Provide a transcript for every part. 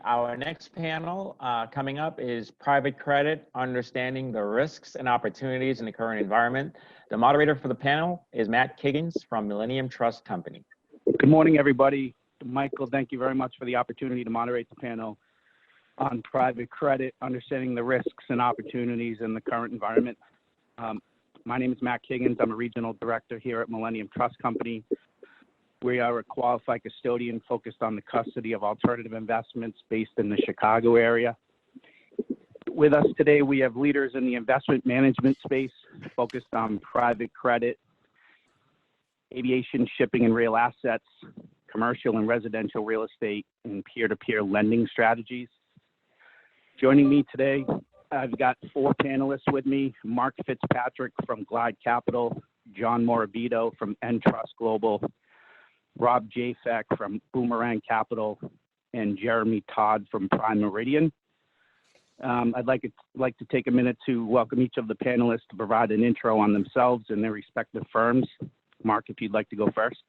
Our next panel coming up is private credit, understanding the risks and opportunities in the current environment. The moderator for the panel is Matt Kiggins from Millennium Trust Company. Good morning, everybody. Michael, thank you very much for the opportunity to moderate the panel on private credit, understanding the risks and opportunities in the current environment. My name is Matt Kiggins. I'm a regional director here at Millennium Trust Company. We are a qualified custodian focused on the custody of alternative investments based in the Chicago area. With us today, we have leaders in the investment management space focused on private credit, aviation, shipping and rail assets, commercial and residential real estate, and peer-to-peer lending strategies. Joining me today, I've got four panelists with me: Mark Fitzpatrick from Glide Capital, John Morabito from Entrust Global, Rob Jafek from Boomerang Capital, and Jeremy Todd from Prime Meridian. I'd like to take a minute to welcome each of the panelists to provide an intro on themselves and their respective firms. Mark, if you'd like to go first.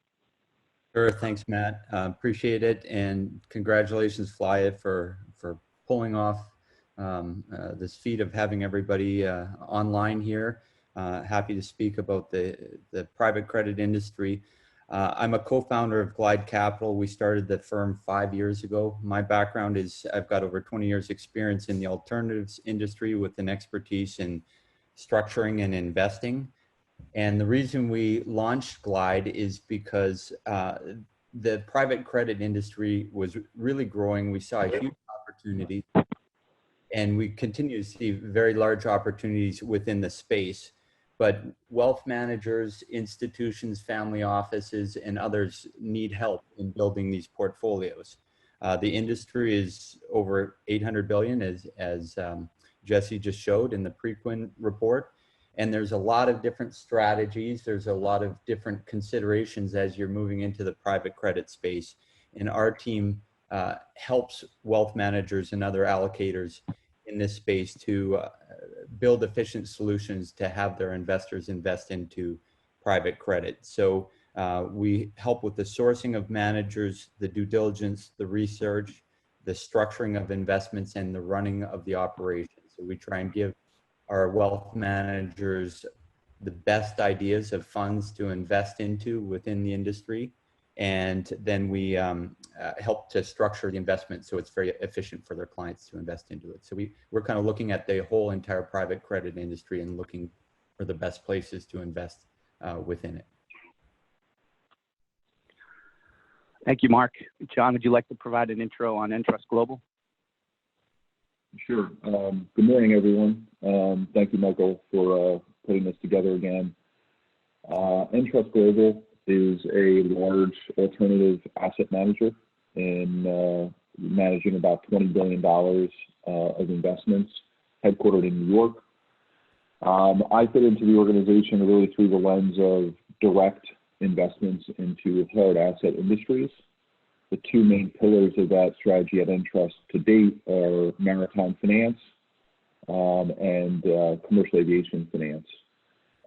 Sure, thanks, Matt. Appreciate it, and congratulations, FLAIA, for pulling off this feat of having everybody online here. Happy to speak about the private credit industry. I'm a co-founder of Glide Capital. We started the firm 5 years ago. My background is I've got over 20 years experience in the alternatives industry with an expertise in structuring and investing. And the reason we launched Glide is because the private credit industry was really growing. We saw a huge opportunity, and we continue to see very large opportunities within the space. But wealth managers, institutions, family offices, and others need help in building these portfolios. The industry is over $800 billion, as Jesse just showed in the Preqin report. And there's a lot of different strategies. There's a lot of different considerations as you're moving into the private credit space. And our team helps wealth managers and other allocators in this space to build efficient solutions to have their investors invest into private credit. So we help with the sourcing of managers, the due diligence, the research, the structuring of investments, and the running of the operation. So we try and give our wealth managers the best ideas of funds to invest into within the industry. And then we help to structure the investment so it's very efficient for their clients to invest into it. So we're kind of looking at the whole entire private credit industry and looking for the best places to invest within it. Thank you, Mark. John, would you like to provide an intro on Entrust Global? Sure. Good morning, everyone. Thank you, Michael, for putting this together again. Entrust Global is a large alternative asset manager in managing about $20 billion of investments, headquartered in New York. I fit into the organization really through the lens of direct investments into hard asset industries. The two main pillars of that strategy at Entrust to date are maritime finance and commercial aviation finance.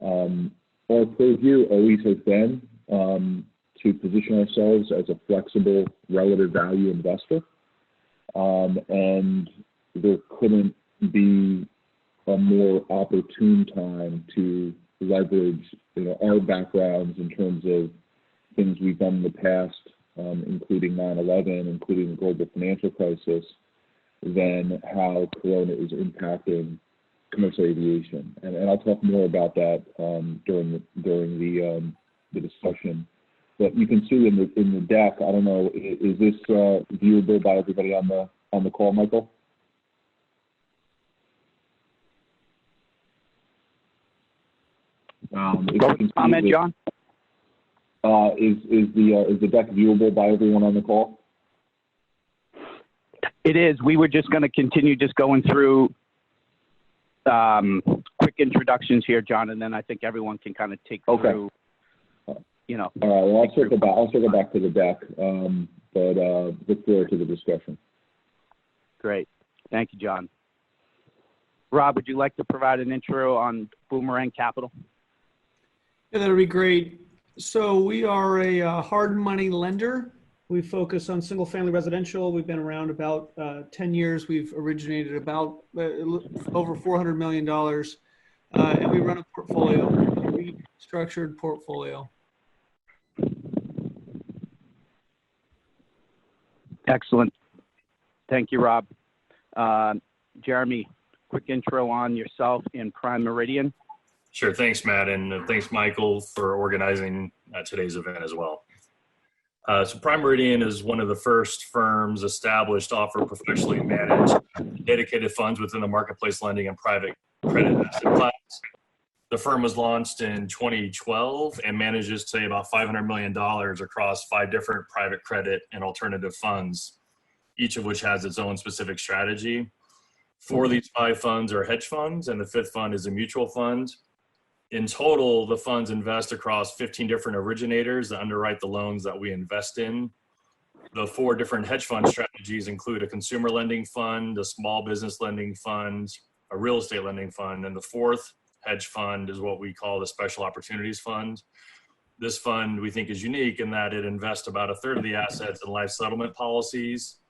Our purview always has been to position ourselves as a flexible relative value investor, and there couldn't be a more opportune time to leverage our backgrounds in terms of things we've done in the past, including 9/11, including the global financial crisis, than how Corona is impacting commercial aviation. And I'll talk more about that during the discussion. But you can see in the deck, I don't know, is this viewable by everybody on the call, Michael? Comment, John? Is the deck viewable by everyone on the call? It is. We were just going to continue just going through quick introductions here, John, and then I think everyone can kind of take through. All right. Well, I'll circle back to the deck, but look forward to the discussion. Great. Thank you, John. Rob, would you like to provide an intro on Boomerang Capital? Yeah, that would be great. So we are a hard money lender. We focus on single family residential. We've been around about 10 years. We've originated about over $400 million. And we run a portfolio, a restructured portfolio. Excellent. Thank you, Rob. Jeremy, quick intro on yourself and Prime Meridian. Sure. Thanks, Matt. And thanks, Michael, for organizing today's event as well. So Prime Meridian is one of the first firms established to offer professionally managed dedicated funds within the marketplace lending and private credit asset class. The firm was launched in 2012 and manages today about $500 million across 5 different private credit and alternative funds, each of which has its own specific strategy. 4 of these 5 funds are hedge funds, and the 5th fund is a mutual fund. In total, the funds invest across 15 different originators that underwrite the loans that we invest in. The 4 different hedge fund strategies include a consumer lending fund, a small business lending fund, a real estate lending fund, and the 4th hedge fund is what we call the Special Opportunities Fund. This fund we think is unique in that it invests about 1/3 of the assets in life settlement policies,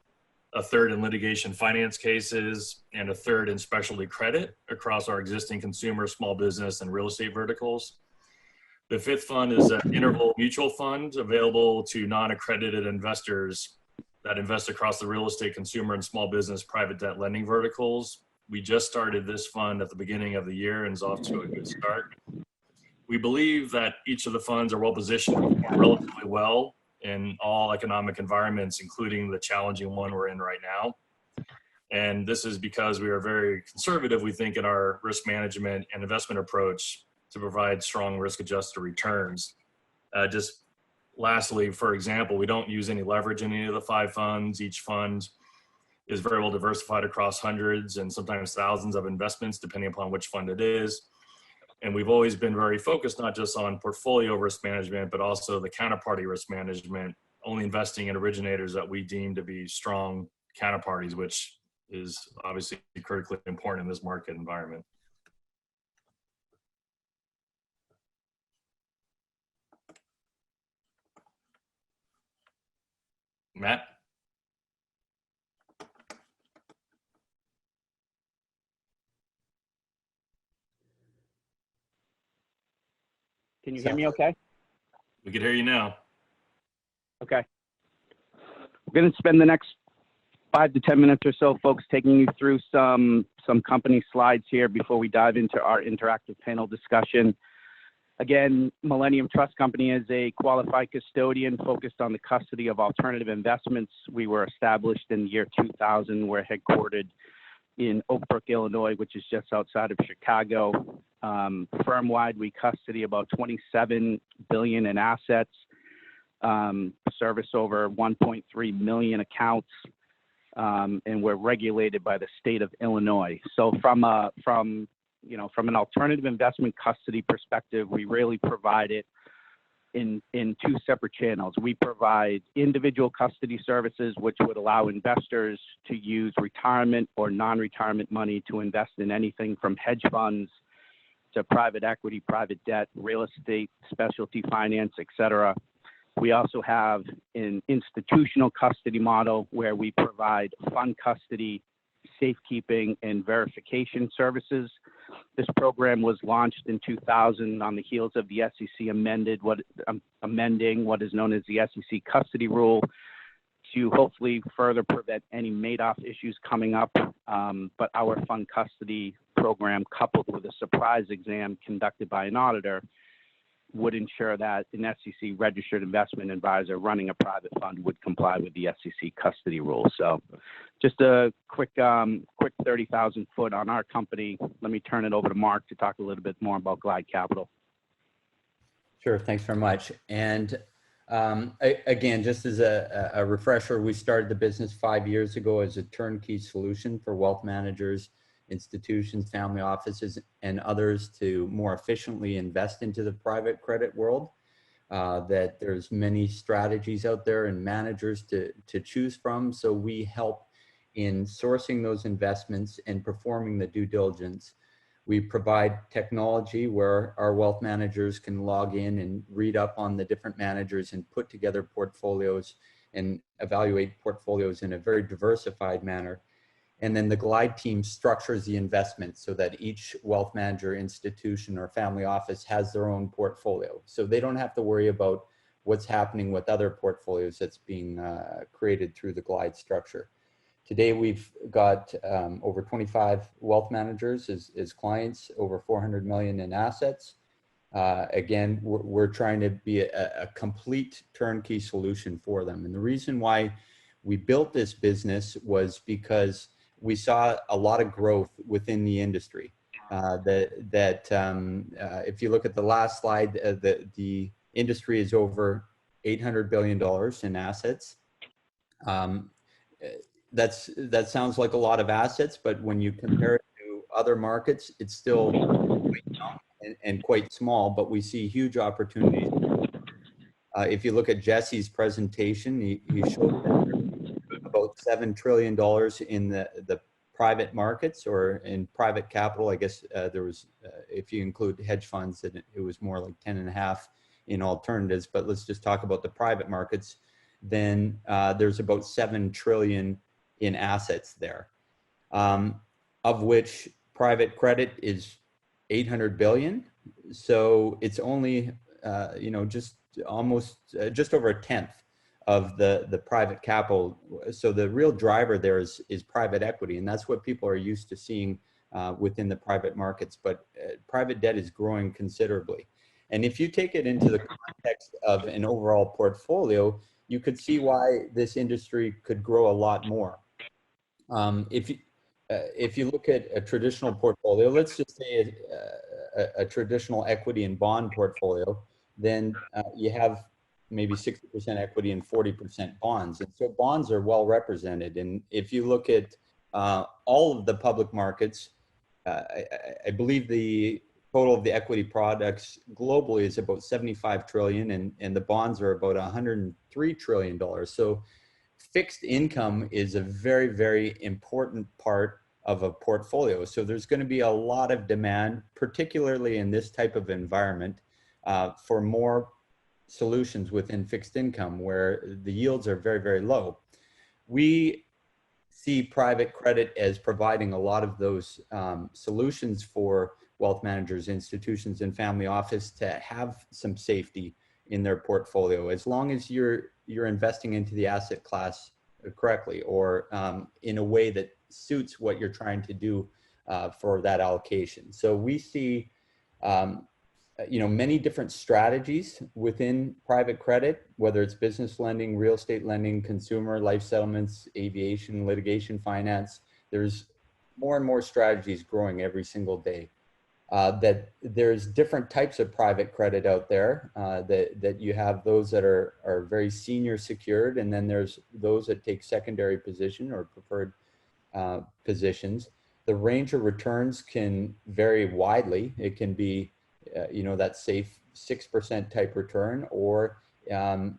1/3 in litigation finance cases, and 1/3 in specialty credit across our existing consumer, small business, and real estate verticals. The 5th fund is an interval mutual fund available to non-accredited investors that invest across the real estate, consumer, and small business private debt lending verticals. We just started this fund at the beginning of the year and is off to a good start. We believe that each of the funds are well positioned to perform relatively well in all economic environments, including the challenging one we're in right now. And this is because we are very conservative, we think, in our risk management and investment approach to provide strong risk-adjusted returns. Just lastly, for example, we don't use any leverage in any of the 5 funds. Each fund is very well diversified across hundreds and sometimes thousands of investments, depending upon which fund it is. And we've always been very focused not just on portfolio risk management, but also the counterparty risk management, only investing in originators that we deem to be strong counterparties, which is obviously critically important in this market environment. Matt? Can you hear me okay? We can hear you now. Okay. We're going to spend the next 5 to 10 minutes or so, folks, taking you through some company slides here before we dive into our interactive panel discussion. Again, Millennium Trust Company is a qualified custodian focused on the custody of alternative investments. We were established in the year 2000. We're headquartered in Oak Brook, Illinois, which is just outside of Chicago. Firm-wide, we custody about $27 billion in assets, service over 1.3 million accounts, and we're regulated by the state of Illinois. So from an alternative investment custody perspective, we really provide it in 2 separate channels. We provide individual custody services, which would allow investors to use retirement or non-retirement money to invest in anything from hedge funds to private equity, private debt, real estate, specialty finance, etc. We also have an institutional custody model where we provide fund custody, safekeeping, and verification services. This program was launched in 2000 on the heels of the SEC amending what is known as the SEC custody rule to hopefully further prevent any Madoff issues coming up. But our fund custody program, coupled with a surprise exam conducted by an auditor, would ensure that an SEC registered investment advisor running a private fund would comply with the SEC custody rule. So just a quick 30,000 foot on our company. Let me turn it over to Mark to talk a little bit more about Glide Capital. Sure, thanks very much. And again, just as a refresher, we started the business 5 years ago as a turnkey solution for wealth managers, institutions, family offices, and others to more efficiently invest into the private credit world. That there's many strategies out there and managers to choose from. So we help in sourcing those investments and performing the due diligence. We provide technology where our wealth managers can log in and read up on the different managers and put together portfolios and evaluate portfolios in a very diversified manner. And then the Glide team structures the investment so that each wealth manager, institution, or family office has their own portfolio. So they don't have to worry about what's happening with other portfolios that's being created through the Glide structure. Today, we've got over 25 wealth managers as clients, over 400 million in assets. Again, we're trying to be a complete turnkey solution for them. And the reason why we built this business was because we saw a lot of growth within the industry. If you look at the last slide, the industry is over $800 billion in assets. That sounds like a lot of assets, but when you compare it to other markets, it's still quite young and quite small, but we see huge opportunities. If you look at Jesse's presentation, he showed that about $7 trillion in the private markets, or in private capital. I guess there was, if you include hedge funds, it was more like 10.5 in alternatives, but let's just talk about the private markets. Then there's about 7 trillion in assets there, of which private credit is 800 billion. So it's only, just over a tenth of the private capital. So the real driver there is private equity, and that's what people are used to seeing within the private markets. But private debt is growing considerably. And if you take it into the context of an overall portfolio, you could see why this industry could grow a lot more. If you look at a traditional portfolio, let's just say a traditional equity and bond portfolio, then you have maybe 60% equity and 40% bonds. And so bonds are well represented. And if you look at all of the public markets, I believe the total of the equity products globally is about 75 trillion, and the bonds are about $103 trillion. So fixed income is a very, very important part of a portfolio. So there's going to be a lot of demand, particularly in this type of environment, for more solutions within fixed income where the yields are very, very low. We see private credit as providing a lot of those solutions for wealth managers, institutions, and family office to have some safety in their portfolio, as long as you're investing into the asset class correctly, or in a way that suits what you're trying to do for that allocation. So we see many different strategies within private credit, whether it's business lending, real estate lending, consumer, life settlements, aviation, litigation finance. There's more and more strategies growing every single day. That there's different types of private credit out there, that you have those that are very senior secured, and then there's those that take secondary position or preferred positions. The range of returns can vary widely. It can be that safe 6% type return, or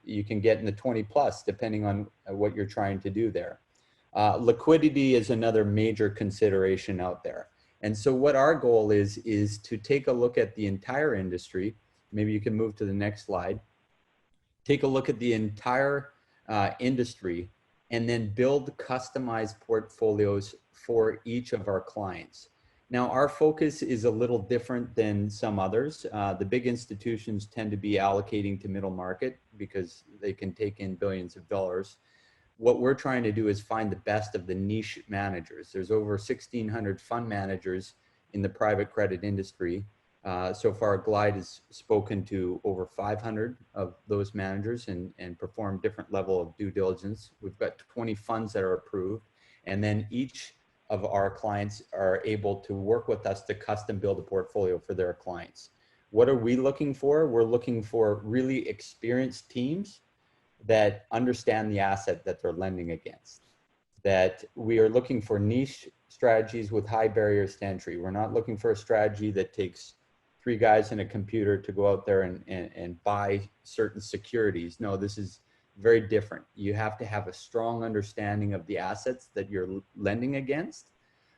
you can get in the 20 plus, depending on what you're trying to do there. Liquidity is another major consideration out there. And so what our goal is to take a look at the entire industry. Maybe you can move to the next slide. Take a look at the entire industry, and then build customized portfolios for each of our clients. Now, our focus is a little different than some others. The big institutions tend to be allocating to middle market because they can take in billions of dollars. What we're trying to do is find the best of the niche managers. There's over 1,600 fund managers in the private credit industry. So far, Glide has spoken to over 500 of those managers and performed different level of due diligence. We've got 20 funds that are approved, and then each of our clients are able to work with us to custom build a portfolio for their clients. What are we looking for? We're looking for really experienced teams that understand the asset that they're lending against. That we are looking for niche strategies with high barriers to entry. We're not looking for a strategy that takes 3 guys in a computer to go out there and buy certain securities. No, this is very different. You have to have a strong understanding of the assets that you're lending against.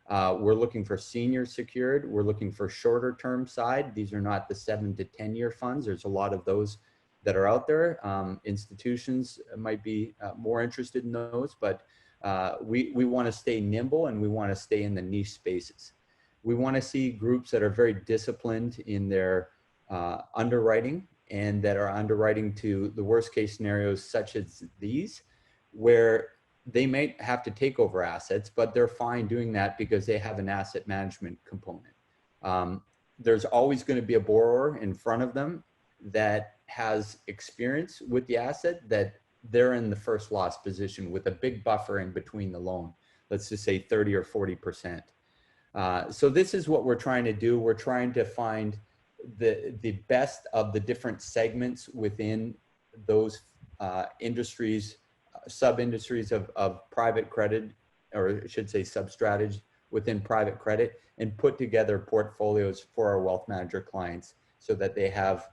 We're looking for senior secured. We're looking for shorter term side. These are not the 7 to 10 year funds. There's a lot of those that are out there. Institutions might be more interested in those, but we want to stay nimble and we want to stay in the niche spaces. We want to see groups that are very disciplined in their underwriting and that are underwriting to the worst case scenarios such as these, where they might have to take over assets, but they're fine doing that because they have an asset management component. There's always going to be a borrower in front of them that has experience with the asset, that they're in the first loss position with a big buffer in between the loan, let's just say 30 or 40%. So this is what we're trying to do. We're trying to find the best of the different segments within those industries, sub-industries of private credit, or I should say sub-strategy within private credit, and put together portfolios for our wealth manager clients so that they have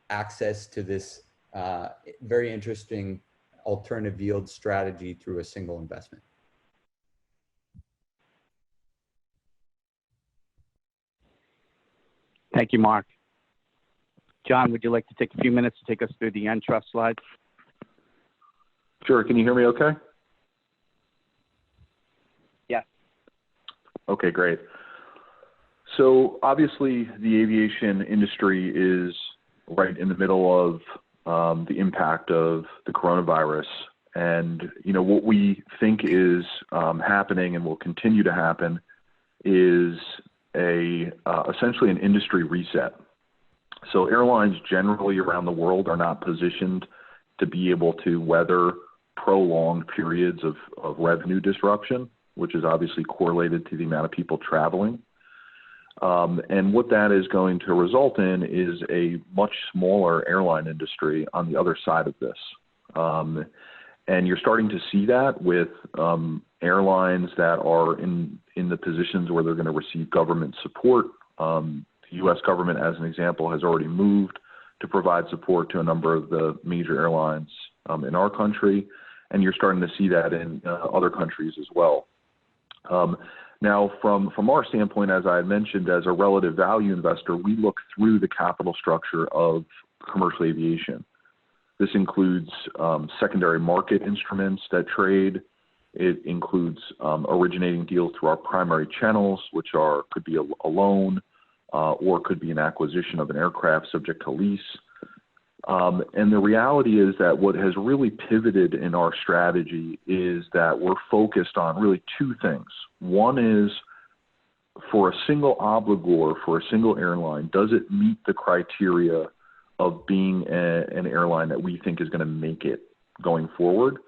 access to this very interesting alternative yield strategy through a single investment. Thank you, Mark. John, would you like to take a few minutes to take us through the end trust slides? Sure. Can you hear me okay? Yes. Okay, great. So obviously the aviation industry is right in the middle of the impact of the coronavirus. And, you know, what we think is happening and will continue to happen is essentially an industry reset. So airlines generally around the world are not positioned to be able to weather prolonged periods of revenue disruption, which is obviously correlated to the amount of people traveling. And what that is going to result in is a much smaller airline industry on the other side of this. And you're starting to see that with airlines that are in the positions where they're going to receive government support. The U.S. government, as an example, has already moved to provide support to a number of the major airlines in our country, and you're starting to see that in other countries as well. Now, from our standpoint, as I had mentioned, as a relative value investor, we look through the capital structure of commercial aviation. This includes secondary market instruments that trade. It includes originating deals through our primary channels, which could be a loan or could be an acquisition of an aircraft subject to lease. And the reality is that what has really pivoted in our strategy is that we're focused on really two things. One is, for a single obligor, for a single airline, does it meet the criteria of being an airline that we think is going to make it going forward?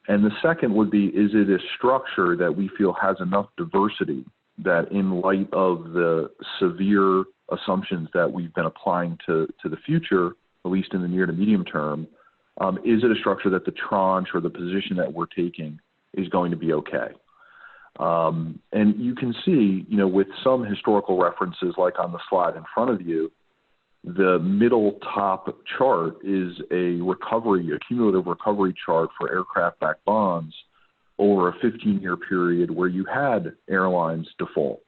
And the second would be, is it a structure that we feel has enough diversity that, in light of the severe assumptions that we've been applying to the future, at least in the near to medium term, is it a structure that the tranche or the position that we're taking is going to be okay? And you can see, you know, with some historical references, like on the slide in front of you, the middle top chart is a cumulative recovery chart for aircraft-backed bonds over a 15-year period where you had airlines default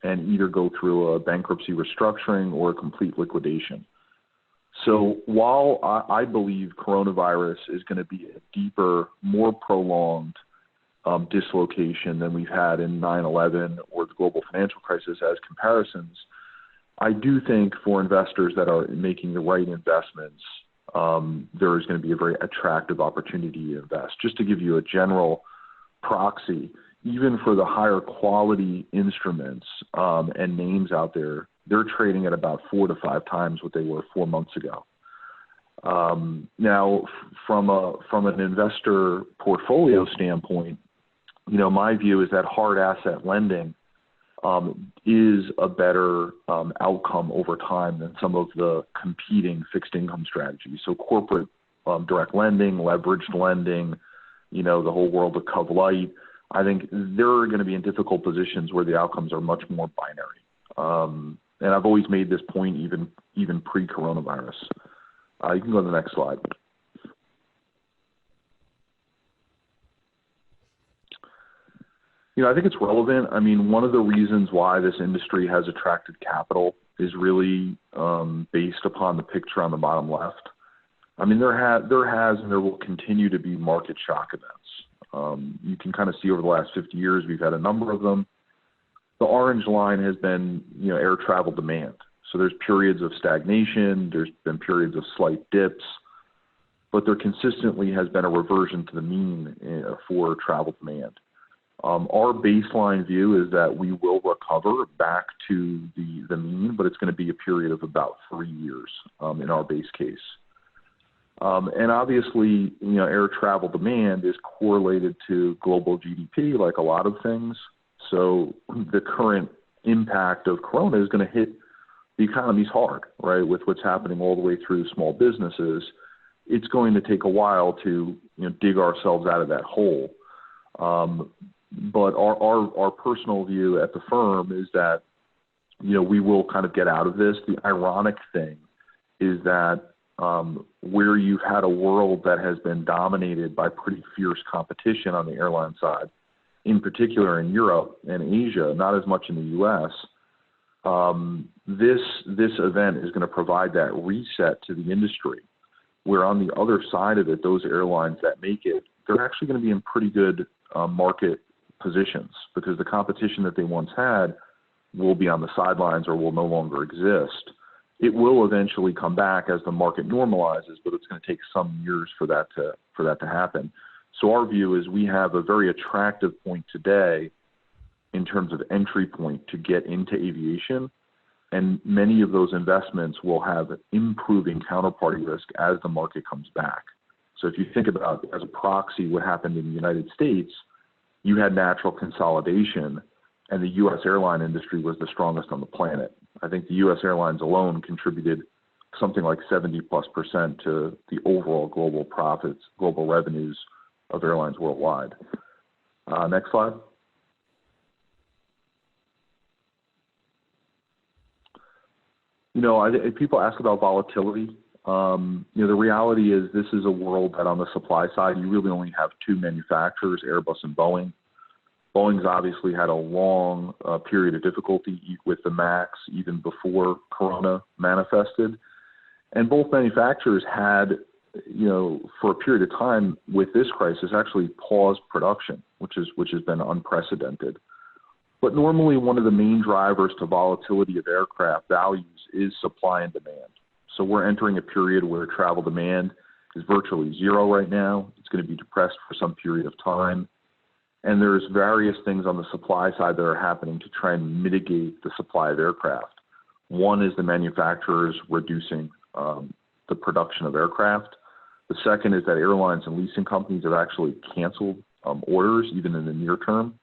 and either go through a bankruptcy restructuring or a complete liquidation. So while I believe coronavirus is going to be a deeper, more prolonged dislocation than we've had in 9/11 or the global financial crisis as comparisons, I do think for investors that are making the right investments, there is going to be a very attractive opportunity to invest. Just to give you a general proxy, even for the higher quality instruments and names out there, they're trading at about 4 to 5 times what they were 4 months ago. Now, from an investor portfolio standpoint, you know, my view is that hard asset lending is a better outcome over time than some of the competing fixed income strategies. So corporate direct lending, leveraged lending, you know, the whole world of Cov Light, I think they're going to be in difficult positions where the outcomes are much more binary. And I've always made this point even pre-coronavirus. You can go to the next slide. You know, I think it's relevant. I mean, one of the reasons why this industry has attracted capital is really based upon the picture on the bottom left. I mean, there has and there will continue to be market shock events. You can kind of see over the last 50 years, we've had a number of them. The orange line has been, air travel demand. So there's periods of stagnation, there's been periods of slight dips, but there consistently has been a reversion to the mean for travel demand. Our baseline view is that we will recover back to the mean, but it's going to be a period of about 3 years in our base case. And obviously, air travel demand is correlated to global GDP, like a lot of things. So the current impact of Corona is going to hit the economies hard, right? With what's happening all the way through small businesses, it's going to take a while to dig ourselves out of that hole. But our personal view at the firm is that we will kind of get out of this. The ironic thing is that where you've had a world that has been dominated by pretty fierce competition on the airline side, in particular in Europe and Asia, not as much in the U.S., this event is going to provide that reset to the industry, where on the other side of it, those airlines that make it, they're actually going to be in pretty good market positions, because the competition that they once had will be on the sidelines or will no longer exist. It will eventually come back as the market normalizes, but it's going to take some years for that to happen. So our view is we have a very attractive point today in terms of entry point to get into aviation, and many of those investments will have improving counterparty risk as the market comes back. So if you think about, as a proxy, what happened in the United States, you had natural consolidation, and the U.S. airline industry was the strongest on the planet. I think the U.S. airlines alone contributed something like 70+% to the overall global profits, global revenues of airlines worldwide. Next slide. People ask about volatility. The reality is this is a world that on the supply side, you really only have two manufacturers, Airbus and Boeing. Boeing's obviously had a long period of difficulty with the MAX even before Corona manifested. And both manufacturers had, for a period of time with this crisis, actually paused production, which has been unprecedented. But normally one of the main drivers to volatility of aircraft values is supply and demand. So we're entering a period where travel demand is virtually zero right now. It's going to be depressed for some period of time. And there's various things on the supply side that are happening to try and mitigate the supply of aircraft. One is the manufacturers reducing the production of aircraft. The second is that airlines and leasing companies have actually canceled orders, even in the near term.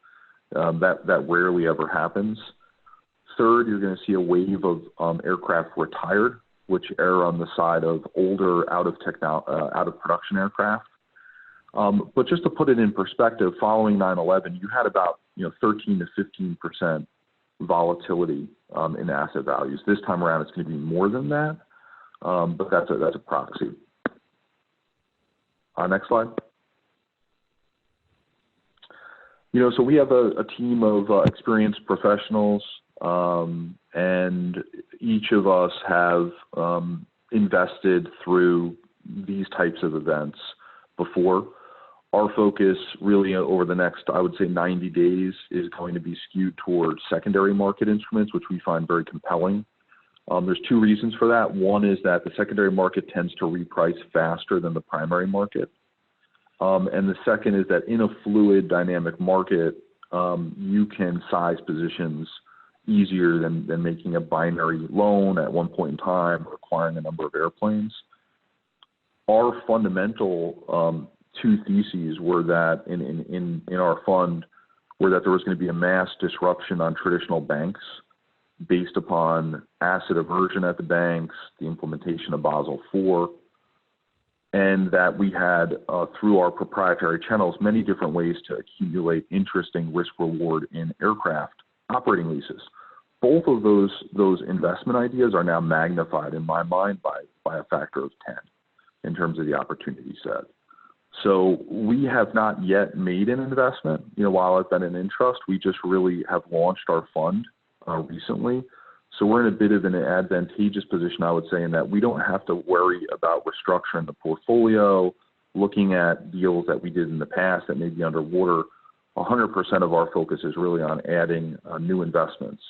That rarely ever happens. Third, you're going to see a wave of aircraft retired, which err on the side of older, out of production aircraft. But just to put it in perspective, following 9/11, you had about 13 to 15% volatility in asset values. This time around, it's going to be more than that, but that's a proxy. Next slide. So we have a team of experienced professionals, and each of us have invested through these types of events before. Our focus really over the next, I would say, 90 days is going to be skewed towards secondary market instruments, which we find very compelling. There's two reasons for that. One is that the secondary market tends to reprice faster than the primary market. And the second is that in a fluid, dynamic market, you can size positions easier than making a binary loan at one point in time, or acquiring a number of airplanes. Our fundamental two theses were that in our fund were that there was going to be a mass disruption on traditional banks based upon asset aversion at the banks, the implementation of Basel IV, and that we had, through our proprietary channels, many different ways to accumulate interesting risk reward in aircraft operating leases. Both of those investment ideas are now magnified in my mind by a factor of 10 in terms of the opportunity set. So we have not yet made an investment. While I've been in Intrust, we just really have launched our fund recently. So we're in a bit of an advantageous position, I would say, in that we don't have to worry about restructuring the portfolio, looking at deals that we did in the past that may be underwater. 100% of our focus is really on adding new investments.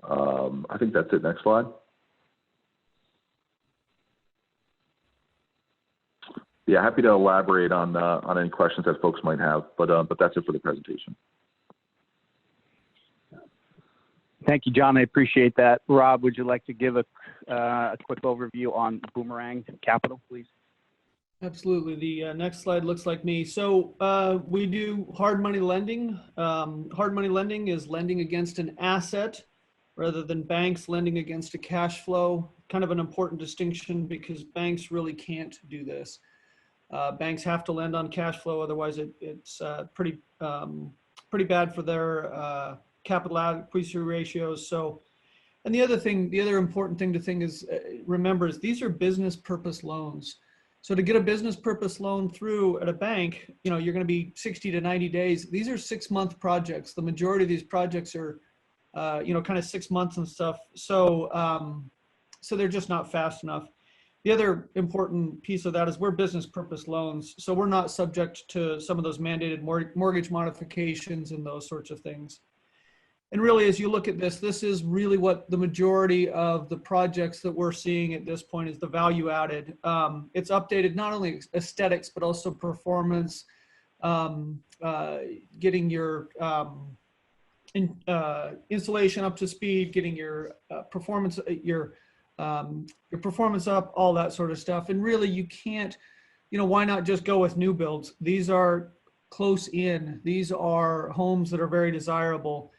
I think that's it. Next slide. Yeah, happy to elaborate on any questions that folks might have, but that's it for the presentation. Thank you, John. I appreciate that. Rob, would you like to give a quick overview on Boomerang Capital, please? Absolutely. The next slide looks like me. So we do hard money lending. Hard money lending is lending against an asset rather than banks lending against a cash flow. Kind of an important distinction because banks really can't do this. Banks have to lend on cash flow, otherwise it's pretty bad for their capital adequacy ratios. So, and the other important thing to think is remember is these are business purpose loans. So to get a business purpose loan through at a bank, you're going to be 60 to 90 days. These are 6-month projects. The majority of these projects are, kind of 6 months and stuff. So, so they're just not fast enough. The other important piece of that is we're business purpose loans. So we're not subject to some of those mandated mortgage modifications and those sorts of things. And really, as you look at this, this is really what the majority of the projects that we're seeing at this point is the value added. It's updated not only aesthetics, but also performance, getting your installation up to speed, getting your performance, your performance up, all that sort of stuff. And really, you can't, why not just go with new builds? These are close in. These are homes that are very desirable.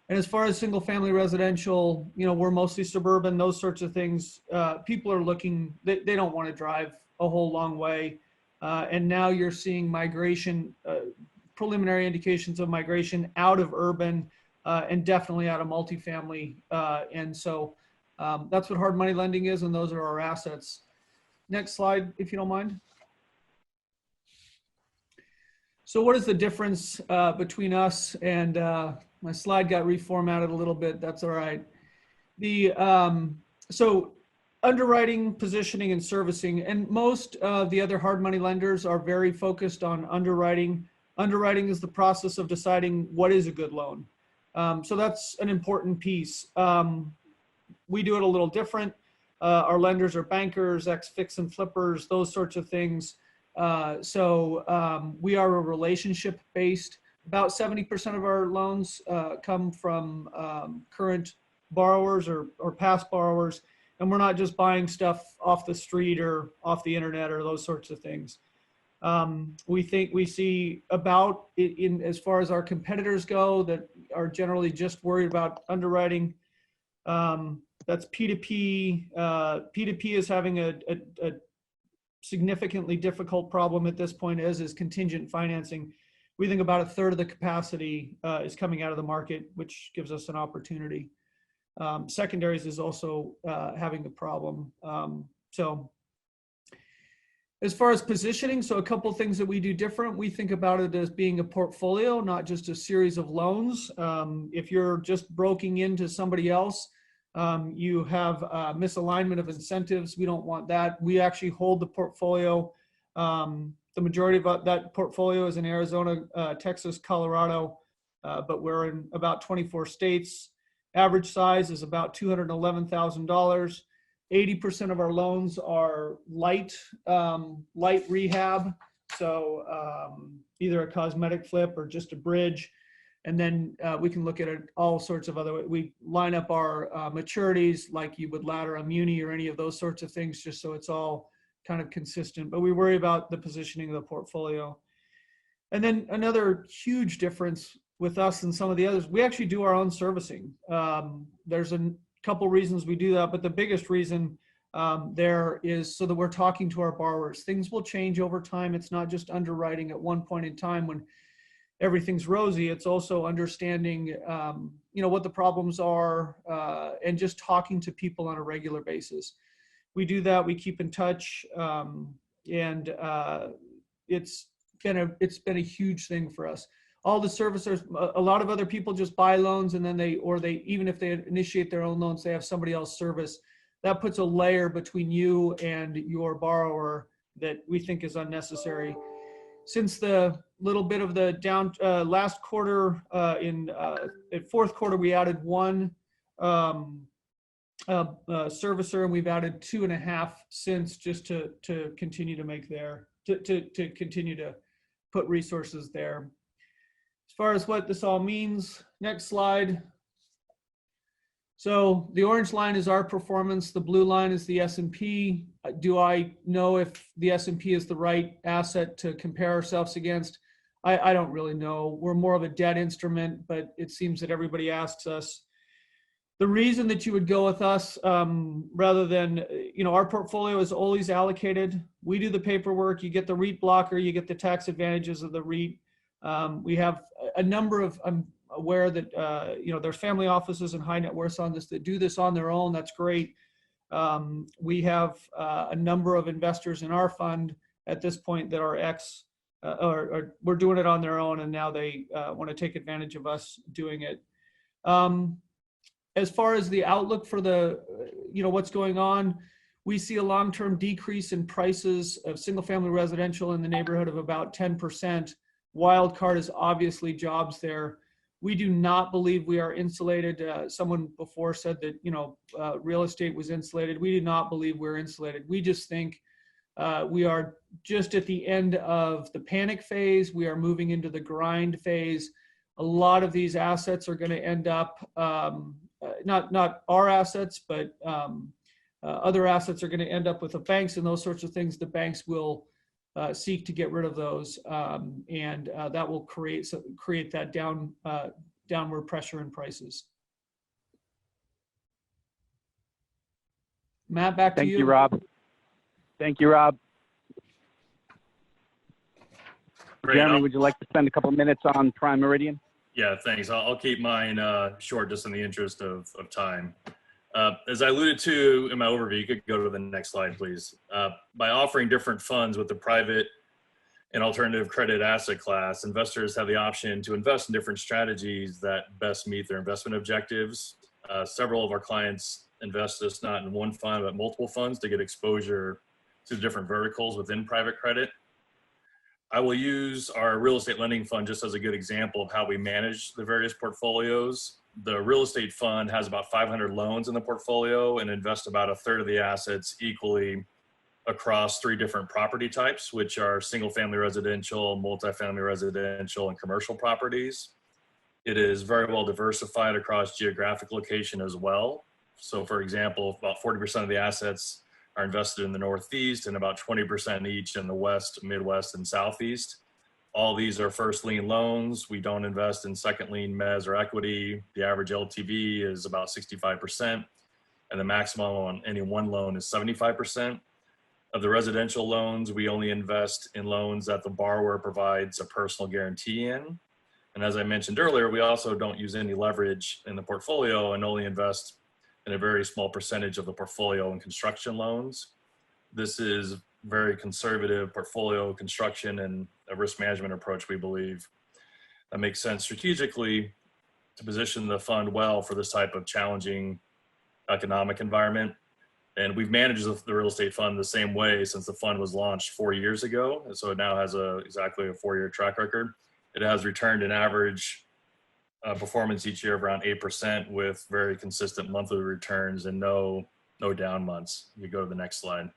And as far as single family residential, we're mostly suburban, those sorts of things. People are looking, they don't want to drive a whole long way. And now you're seeing migration, preliminary indications of migration out of urban and definitely out of multifamily. And so that's what hard money lending is, and those are our assets. Next slide, if you don't mind. So what is the difference between us and my slide got reformatted a little bit. That's all right. So underwriting, positioning, and servicing, and most of the other hard money lenders are very focused on underwriting. Underwriting is the process of deciding what is a good loan. So that's an important piece. We do it a little different. Our lenders are bankers, ex-fix and flippers, those sorts of things. So we are a relationship-based. About 70% of our loans come from current borrowers or past borrowers, and we're not just buying stuff off the street or off the internet or those sorts of things. We see about in as far as our competitors go that are generally just worried about underwriting. That's P2P. P2P is having a significantly difficult problem at this point, as is contingent financing. We think about 1/3 of the capacity is coming out of the market, which gives us an opportunity. Secondaries is also having a problem. So as far as positioning, so a couple things that we do different. We think about it as being a portfolio, not just a series of loans. If you're just broking into somebody else, you have misalignment of incentives. We don't want that. We actually hold the portfolio. The majority of that portfolio is in Arizona, Texas, Colorado, but we're in about 24 states. Average size is about $211,000. 80% of our loans are light rehab, so either a cosmetic flip or just a bridge. And then we can look at it all sorts of other ways. We line up our maturities like you would ladder a muni or any of those sorts of things, just so it's all kind of consistent. But we worry about the positioning of the portfolio. And then another huge difference with us and some of the others, we actually do our own servicing. There's a couple reasons we do that, but the biggest reason there is so that we're talking to our borrowers. Things will change over time. It's not just underwriting at one point in time when everything's rosy. It's also understanding, what the problems are and just talking to people on a regular basis. We do that. We keep in touch, and it's been a huge thing for us. all the servicers, a lot of other people just buy loans and then even if they initiate their own loans, they have somebody else service. That puts a layer between you and your borrower that we think is unnecessary. Since the little bit of the down last quarter, in fourth quarter, we added one servicer, and we've added 2.5 since, just to continue to make to continue to put resources there. As far as what this all means, next slide. So the orange line is our performance. The blue line is the S&P. Do I know if the S&P is the right asset to compare ourselves against? I don't really know. We're more of a debt instrument, but it seems that everybody asks us. The reason that you would go with us, rather than, our portfolio is always allocated. We do the paperwork. You get the REIT blocker. You get the tax advantages of the REIT. We have a number of, I'm aware that, there's family offices and high net worths on this that do this on their own. That's great. We have a number of investors in our fund at this point that are or we're doing it on their own, and now they want to take advantage of us doing it. As far as the outlook for what's going on, we see a long-term decrease in prices of single-family residential in the neighborhood of about 10%. Wild card is obviously jobs there. We do not believe we are insulated. Someone before said that, real estate was insulated. We do not believe we're insulated. We just think we are just at the end of the panic phase. We are moving into the grind phase. A lot of these assets are going to end up, not our assets, but other assets are going to end up with the banks and those sorts of things. The banks will seek to get rid of those, and that will create that downward pressure in prices. Matt, back to you. Thank you, Rob. Thank you, Rob. Great. Jeremy, would you like to spend a couple minutes on Prime Meridian? Yeah, thanks. I'll keep mine short, just in the interest of time. As I alluded to in my overview, you could go to the next slide, please. By offering different funds with the private and alternative credit asset class, investors have the option to invest in different strategies that best meet their investment objectives. Several of our clients invest us not in one fund, but multiple funds to get exposure to different verticals within private credit. I will use our real estate lending fund just as a good example of how we manage the various portfolios. The real estate fund has about 500 loans in the portfolio and invests about a third of the assets equally across 3 different property types, which are single family residential, multifamily residential, and commercial properties. It is very well diversified across geographic location as well. So for example, about 40% of the assets are invested in the Northeast and about 20% each in the West, Midwest, and Southeast. All these are first lien loans. We don't invest in second lien mezz or equity. The average LTV is about 65%, and the maximum on any one loan is 75%. Of the residential loans, we only invest in loans that the borrower provides a personal guarantee in. And as I mentioned earlier, we also don't use any leverage in the portfolio and only invest in a very small percentage of the portfolio in construction loans. This is very conservative portfolio construction and a risk management approach, we believe, that makes sense strategically to position the fund well for this type of challenging economic environment. And we've managed the real estate fund the same way since the fund was launched 4 years ago. And so it now has exactly a 4-year track record. It has returned an average performance each year of around 8% with very consistent monthly returns and no down months. You go to the next slide.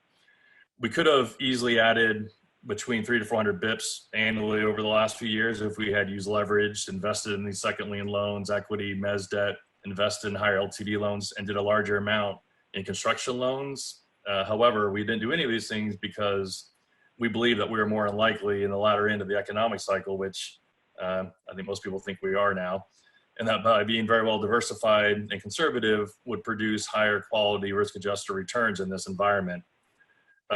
We could have easily added between 300 to 400 bips annually over the last few years if we had used leverage, invested in these second lien loans, equity, mezz debt, invested in higher LTV loans, and did a larger amount in construction loans. However, we didn't do any of these things because we believe that we are more unlikely in the latter end of the economic cycle, which I think most people think we are now, and that by being very well diversified and conservative would produce higher quality risk-adjusted returns in this environment.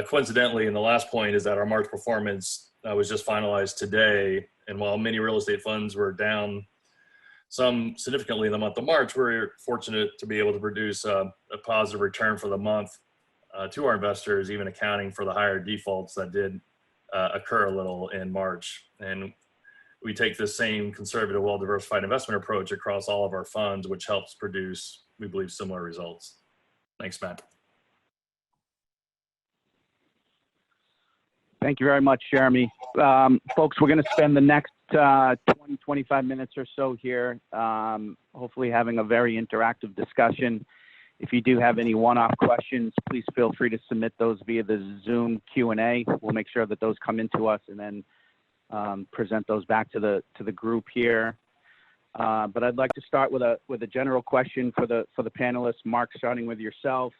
Coincidentally, and the last point is that our March performance was just finalized today, and while many real estate funds were down some significantly in the month of March, we're fortunate to be able to produce a positive return for the month to our investors, even accounting for the higher defaults that did occur a little in March. And we take the same conservative, well-diversified investment approach across all of our funds, which helps produce, we believe, similar results. Thanks, Matt. Thank you very much, Jeremy. Folks, we're going to spend the next 20, 25 minutes or so here, hopefully having a very interactive discussion. If you do have any one-off questions, please feel free to submit those via the Zoom Q&A. We'll make sure that those come into us and then present those back to the group here. But I'd like to start with a general question for the panelists. Mark, starting with yourself.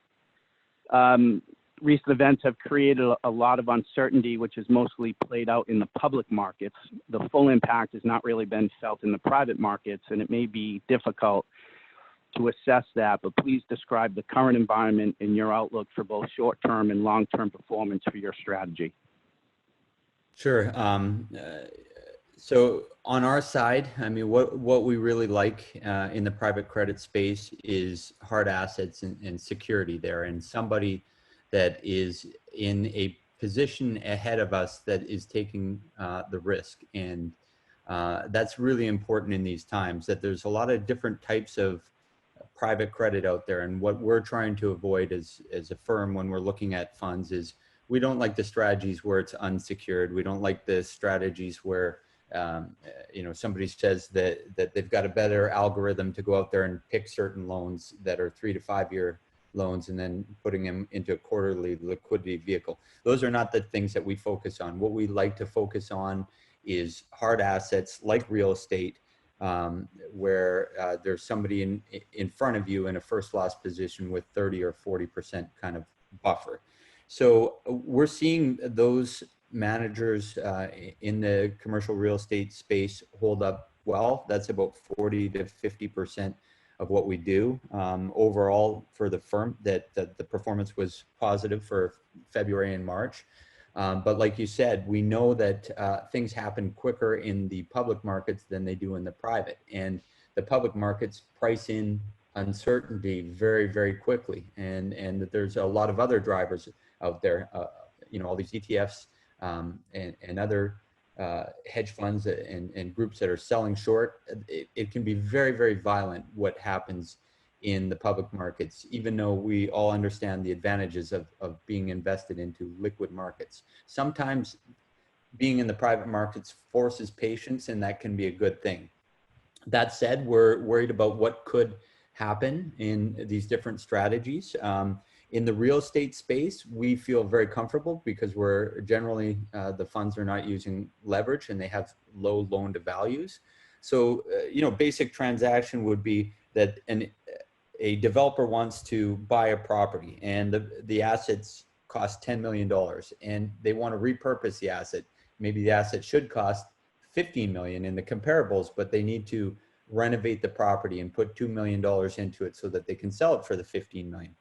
Recent events have created a lot of uncertainty, which is mostly played out in the public markets. The full impact has not really been felt in the private markets, and it may be difficult to assess that, but please describe the current environment and your outlook for both short-term and long-term performance for your strategy. Sure. So on our side, I mean, what we really like in the private credit space is hard assets and security there, and somebody that is in a position ahead of us that is taking the risk. And that's really important in these times, that there's a lot of different types of private credit out there. And what we're trying to avoid as a firm when we're looking at funds is we don't like the strategies where it's unsecured. We don't like the strategies where somebody says that they've got a better algorithm to go out there and pick certain loans that are 3 to 5 year loans and then putting them into a quarterly liquidity vehicle. Those are not the things that we focus on. What we like to focus on is hard assets like real estate, where there's somebody in front of you in a first loss position with 30 or 40% kind of buffer. So we're seeing those managers in the commercial real estate space hold up well. That's about 40 to 50% of what we do overall for the firm, that the performance was positive for February and March. But like you said, we know that things happen quicker in the public markets than they do in the private. And the public markets price in uncertainty very, very quickly. And that there's a lot of other drivers out there, all these ETFs and other hedge funds and groups that are selling short. It can be very, very violent what happens in the public markets, even though we all understand the advantages of being invested into liquid markets. Sometimes being in the private markets forces patience, and that can be a good thing. That said, we're worried about what could happen in these different strategies. In the real estate space, we feel very comfortable because we're generally, the funds are not using leverage and they have low loan to values. So, basic transaction would be that a developer wants to buy a property and the assets cost $10 million and they want to repurpose the asset. Maybe the asset should cost $15 million in the comparables, but they need to renovate the property and put $2 million into it so that they can sell it for the $15 million.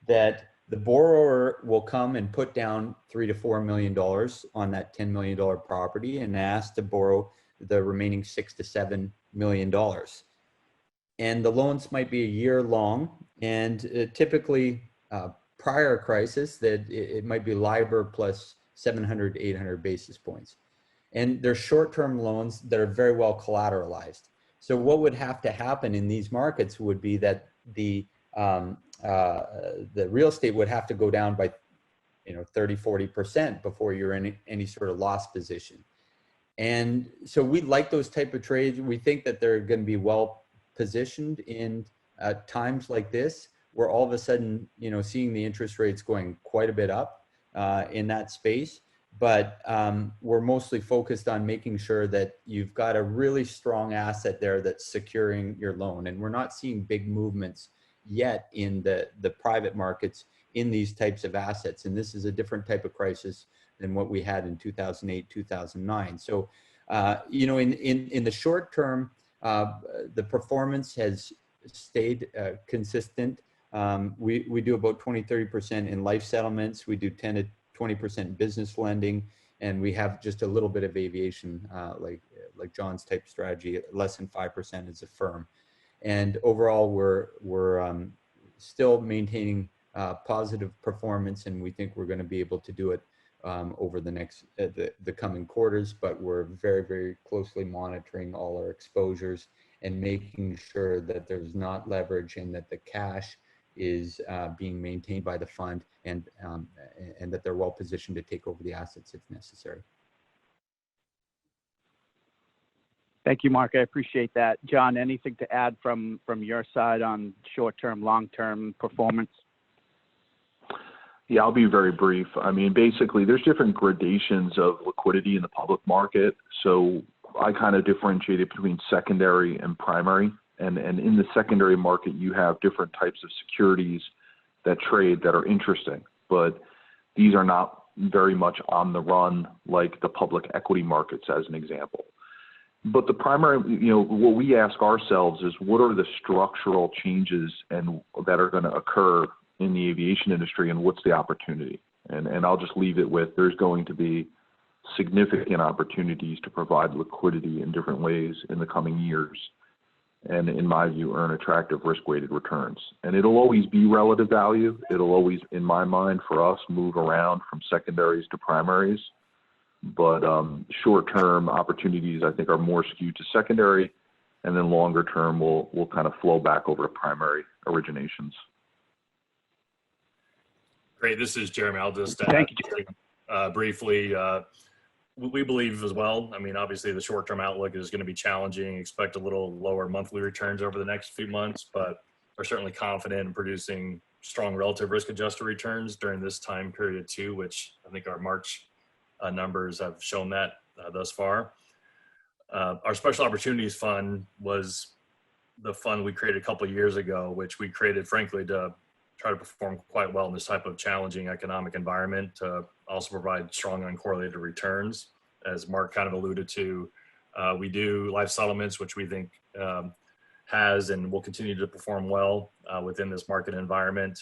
That the borrower will come and put down $3 to $4 million on that $10 million property and ask to borrow the remaining $6 to $7 million. And the loans might be a year long, and typically prior crisis that it might be LIBOR plus 700 to 800 basis points. And they're short-term loans that are very well collateralized. So what would have to happen in these markets would be that the real estate would have to go down by 30, 40% before you're in any sort of loss position. And so we like those type of trades. We think that they're going to be well positioned in times like this, where all of a sudden, seeing the interest rates going quite a bit up in that space. But we're mostly focused on making sure that you've got a really strong asset there that's securing your loan. And we're not seeing big movements yet in the private markets in these types of assets. And this is a different type of crisis than what we had in 2008, 2009. So, in the short term, the performance has stayed consistent. We do about 20, 30% in life settlements. We do 10 to 20% business lending, and we have just a little bit of aviation, like John's type strategy, less than 5% as a firm. And overall, we're still maintaining positive performance, and we think we're going to be able to do it over the next the coming quarters, but we're very, very closely monitoring all our exposures and making sure that there's not leverage and that the cash is being maintained by the fund, and that they're well positioned to take over the assets if necessary. Thank you, Mark. I appreciate that. John, anything to add from your side on short-term, long-term performance? Yeah, I'll be very brief. I mean, basically, there's different gradations of liquidity in the public market. So I kind of differentiated between secondary and primary. And in the secondary market, you have different types of securities that trade that are interesting, but these are not very much on the run like the public equity markets, as an example. But the primary, what we ask ourselves is, what are the structural changes that are going to occur in the aviation industry, and what's the opportunity? And I'll just leave it with, there's going to be significant opportunities to provide liquidity in different ways in the coming years, and in my view, earn attractive risk-weighted returns. And it'll always be relative value. It'll always, in my mind, for us, move around from secondaries to primaries. But short-term opportunities, I think, are more skewed to secondary, and then longer term will kind of flow back over to primary originations. Great. This is Jeremy. I'll just add, Thank you, briefly. We believe as well. I mean, obviously, the short-term outlook is going to be challenging. Expect a little lower monthly returns over the next few months, but are certainly confident in producing strong relative risk-adjusted returns during this time period too, which I think our March numbers have shown that thus far. Our Special Opportunities Fund was the fund we created a couple of years ago, which we created, frankly, to try to perform quite well in this type of challenging economic environment, to also provide strong uncorrelated returns. As Mark kind of alluded to, we do life settlements, which we think has and will continue to perform well within this market environment.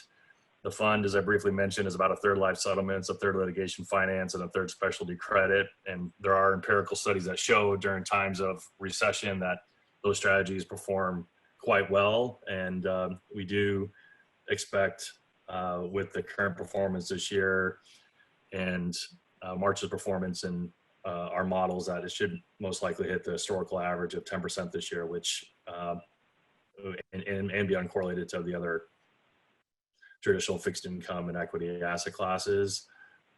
The fund, as I briefly mentioned, is about a third life settlements, a third litigation finance, and a third specialty credit. And there are empirical studies that show during times of recession that those strategies perform quite well. And we do expect with the current performance this year and March's performance in our models that it should most likely hit the historical average of 10% this year, which and be uncorrelated to the other traditional fixed income and equity asset classes.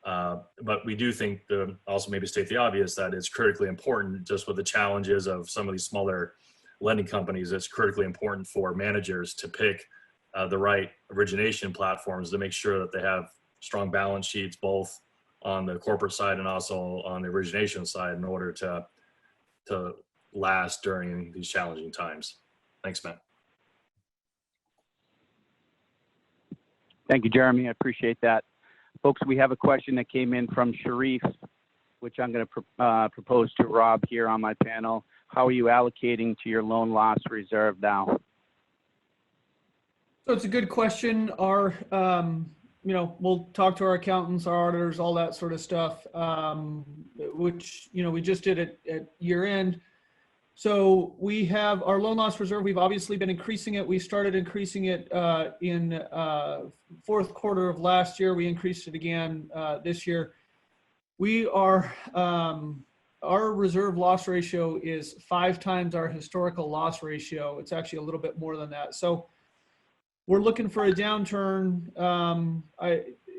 But we do think to also maybe state the obvious that it's critically important, just with the challenges of some of these smaller lending companies, it's critically important for managers to pick the right origination platforms to make sure that they have strong balance sheets, both on the corporate side and also on the origination side, in order to last during these challenging times. Thanks, Matt. Thank you, Jeremy. I appreciate that. Folks, we have a question that came in from Sharif, which I'm going to propose to Rob here on my panel. How are you allocating to your loan loss reserve now? So it's a good question. Our, we'll talk to our accountants, our auditors, all that sort of stuff, which, we just did at year end. So we have our loan loss reserve. We've obviously been increasing it. We started increasing it in fourth quarter of last year. We increased it again this year. We are, our reserve loss ratio is 5 times our historical loss ratio. It's actually a little bit more than that. So we're looking for a downturn.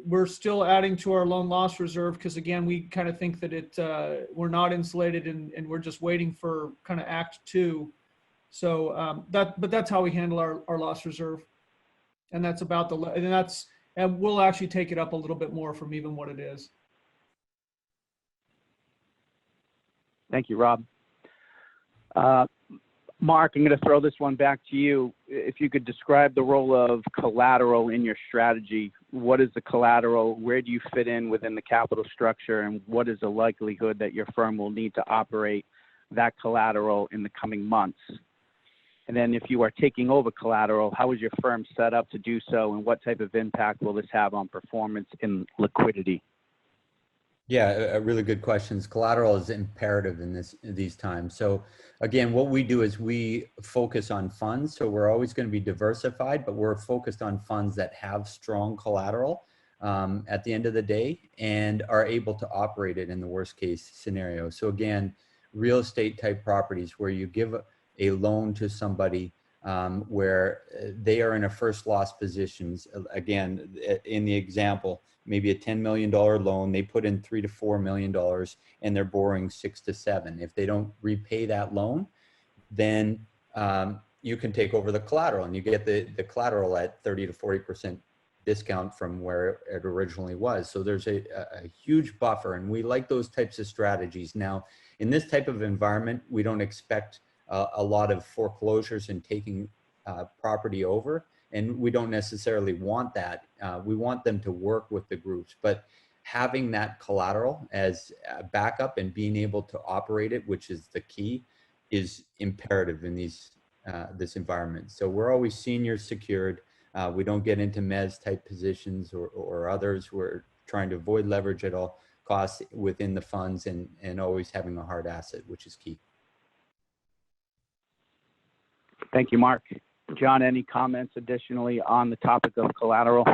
We're still adding to our loan loss reserve because, again, we kind of think that we're not insulated and we're just waiting for kind of Act 2. So but that's how we handle our loss reserve, and that's about and we'll actually take it up a little bit more from even what it is. Thank you, Rob. Mark, I'm going to throw this one back to you. If you could describe the role of collateral in your strategy. What is the collateral? Where do you fit in within the capital structure? And what is the likelihood that your firm will need to operate that collateral in the coming months? And then if you are taking over collateral, how is your firm set up to do so? And what type of impact will this have on performance and liquidity? Yeah, really good questions. Collateral is imperative in these times. So again, what we do is we focus on funds. So we're always going to be diversified, but we're focused on funds that have strong collateral. at the end of the day and are able to operate it in the worst case scenario. So again, real estate type properties where you give a loan to somebody where they are in a first loss positions. Again, in the example, maybe a $10 million loan, they put in $3 to $4 million and they're borrowing 6 to 7. If they don't repay that loan, then you can take over the collateral and you get the collateral at 30 to 40% discount from where it originally was. So there's a huge buffer, and we like those types of strategies. Now, in this type of environment, we don't expect a lot of foreclosures and taking property over, and we don't necessarily want that. We want them to work with the groups, but having that collateral as a backup and being able to operate it, which is the key, is imperative in this environment. So we're always senior secured. We don't get into mezz type positions or others. We're trying to avoid leverage at all costs within the funds and always having a hard asset, which is key. Thank you, Mark. John, any comments additionally on the topic of collateral?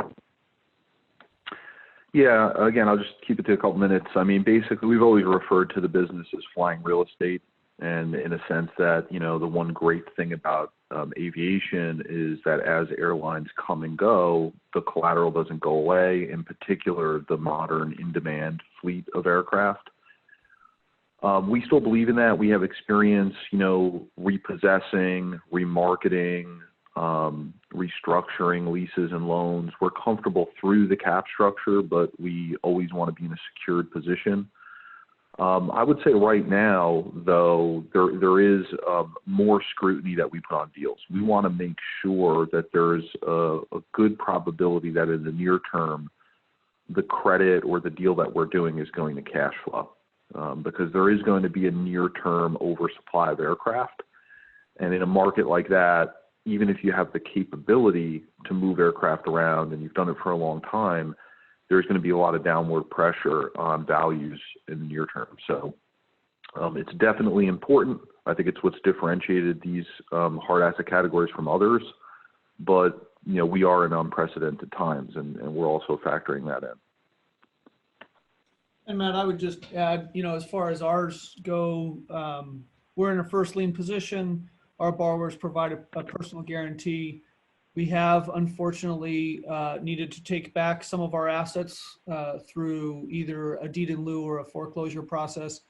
Yeah, again, I'll just keep it to a couple minutes. I mean, basically, we've always referred to the business as flying real estate. And in a sense that, you know, the one great thing about aviation is that as airlines come and go, the collateral doesn't go away, in particular, the modern in-demand fleet of aircraft. We still believe in that. We have experience, you know, repossessing, remarketing, restructuring leases and loans. We're comfortable through the cap structure, but we always want to be in a secured position. I would say right now, though, there is more scrutiny that we put on deals. We want to make sure that there's a good probability that in the near term, the credit or the deal that we're doing is going to cash flow. Because there is going to be a near-term oversupply of aircraft. And in a market like that, even if you have the capability to move aircraft around and you've done it for a long time, there's going to be a lot of downward pressure on values in the near term. So it's definitely important. I think it's what's differentiated these hard asset categories from others. But, you know, we are in unprecedented times, and we're also factoring that in. And Matt, I would just add, you know, as far as ours go, we're in a first lien position. Our borrowers provide a personal guarantee. We have, unfortunately, needed to take back some of our assets through either a deed in lieu or a foreclosure process.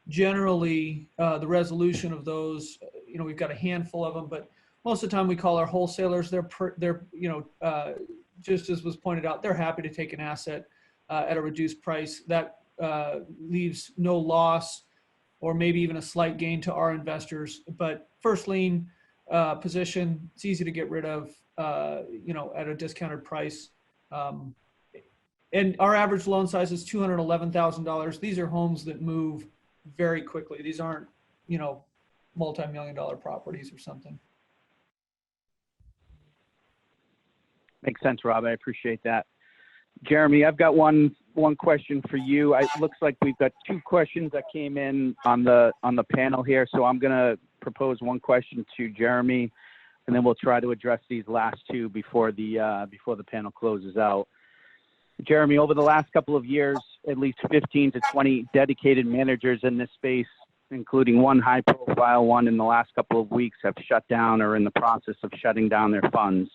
Generally, the resolution of those, you know, we've got a handful of them, but most of the time we call our wholesalers. They're you know, just as was pointed out, they're happy to take an asset at a reduced price. That leaves no loss or maybe even a slight gain to our investors. But first lien position, it's easy to get rid of, you know, at a discounted price. And our average loan size is $211,000. These are homes that move very quickly. These aren't, you know, multi-million-dollar properties or something. Makes sense, Rob. I appreciate that. Jeremy, I've got one question for you. It looks like we've got two questions that came in on the panel here. So I'm going to propose one question to Jeremy, and then we'll try to address these last two before the panel closes out. Jeremy, over the last couple of years, at least 15 to 20 dedicated managers in this space, including one high-profile one in the last couple of weeks, have shut down or are in the process of shutting down their funds.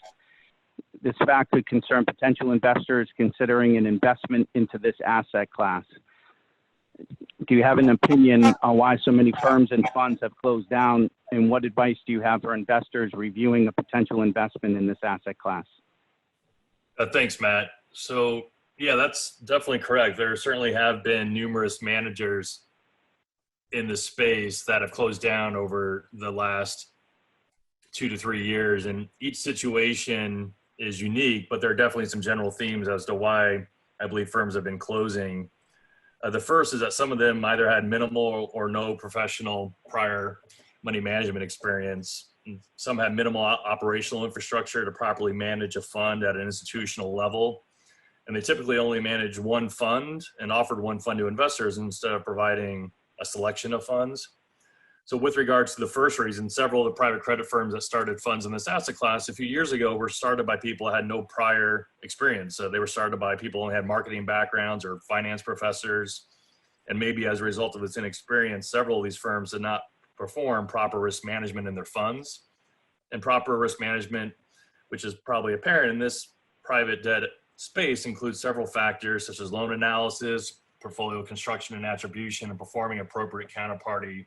This fact could concern potential investors considering an investment into this asset class. Do you have an opinion on why so many firms and funds have closed down, and what advice do you have for investors reviewing a potential investment in this asset class? Thanks, Matt. So, yeah, that's definitely correct. There certainly have been numerous managers in the space that have closed down over the last 2 to 3 years, and each situation is unique, but there are definitely some general themes as to why I believe firms have been closing. The first is that some of them either had minimal or no professional prior money management experience. Some had minimal operational infrastructure to properly manage a fund at an institutional level. And they typically only managed one fund and offered one fund to investors instead of providing a selection of funds. So with regards to the first reason, several of the private credit firms that started funds in this asset class a few years ago were started by people that had no prior experience. So they were started by people who had marketing backgrounds or finance professors. And maybe as a result of its inexperience, several of these firms did not perform proper risk management in their funds. And proper risk management, which is probably apparent in this private debt space, includes several factors such as loan analysis, portfolio construction and attribution, and performing appropriate counterparty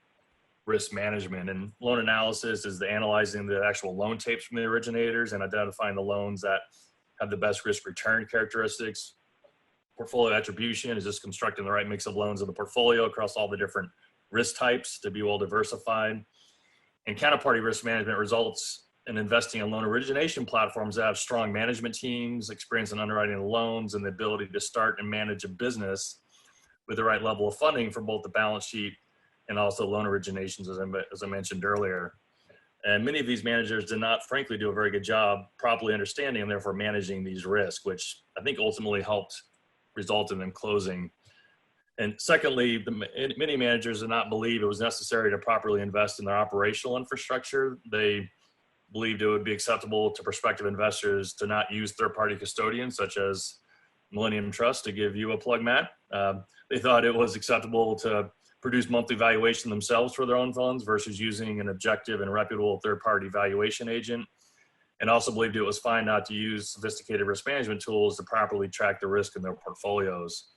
risk management. And loan analysis is the analyzing the actual loan tapes from the originators and identifying the loans that have the best risk return characteristics. Portfolio attribution is just constructing the right mix of loans in the portfolio across all the different risk types to be well diversified. And counterparty risk management results in investing in loan origination platforms that have strong management teams, experience in underwriting the loans, and the ability to start and manage a business with the right level of funding for both the balance sheet and also loan originations, as I mentioned earlier. And many of these managers did not, frankly, do a very good job properly understanding and therefore managing these risks, which I think ultimately helped result in them closing. And secondly, many managers did not believe it was necessary to properly invest in their operational infrastructure. They believed it would be acceptable to prospective investors to not use third-party custodians such as Millennium Trust, to give you a plug, Matt. They thought it was acceptable to produce monthly valuation themselves for their own funds versus using an objective and reputable third-party valuation agent, and also believed it was fine not to use sophisticated risk management tools to properly track the risk in their portfolios.